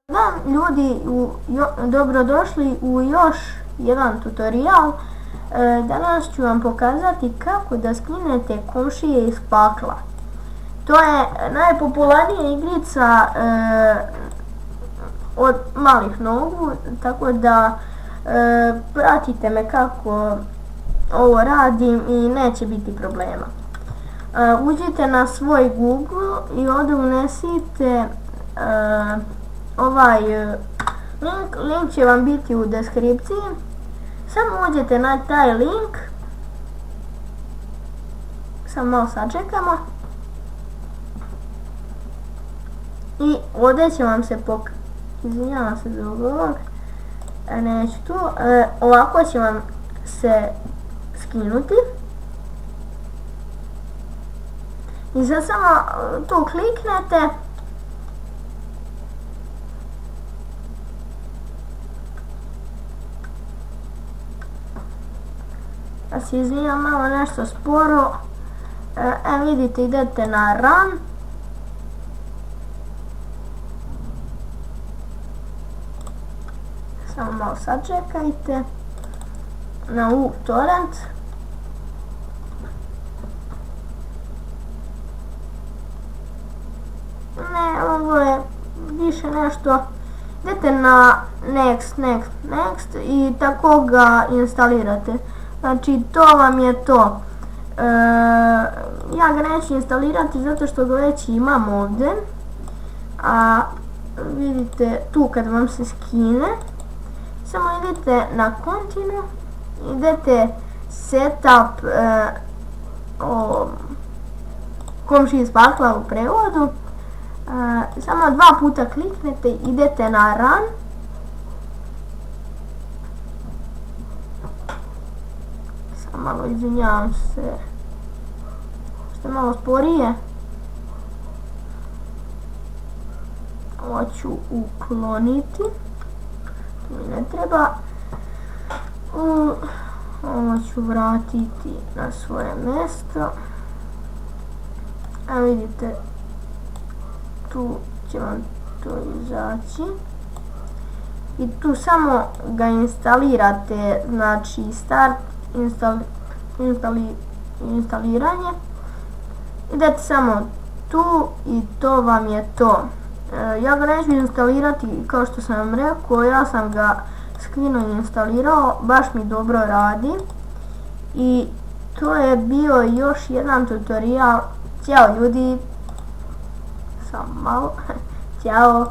Dan ljudi, dobrodošli u još jedan tutorial. Danas ću vam pokazati kako da skinete komšije iz pakla. To je najpopularnija igrica od malih nogu, tako da pratite me kako ovo radim i neće biti problema. Uđite na svoj Google i ovdje unesite ovaj link će vam biti u deskripciji. Samo uđete na taj link, samo malo sačekamo i ovdje će vam se izvinjavam se zbog ovog, neću tu, ovako će vam se skinuti i sad samo tu kliknete da se izvinjam malo nešto sporo. Vidite, idete na run samo malo sačekajte na torrent. Ne, ovo je više nešto, idete na next i tako ga instalirate. Znači to vam je to. Ja ga neću instalirati zato što ga već imam ovdje. A vidite tu kad vam se skine, samo idete na continue, idete setup komšije iz pakla u prevodu. Samo 2 puta kliknete, idete na run. Malo izvinjavam se što je malo sporije. Ovo ću ukloniti, to mi ne treba. Ovo ću vratiti na svoje mjesto. A vidite, tu će vam to izaći i tu samo ga instalirate, znači start instaliranje, idete samo tu i to vam je to. Ja ga neću instalirati kao što sam vam rekao, ja sam ga skinuo i instalirao, baš mi dobro radi. I to je bio još jedan tutorial. Ćao ljudi, samo malo, ćao.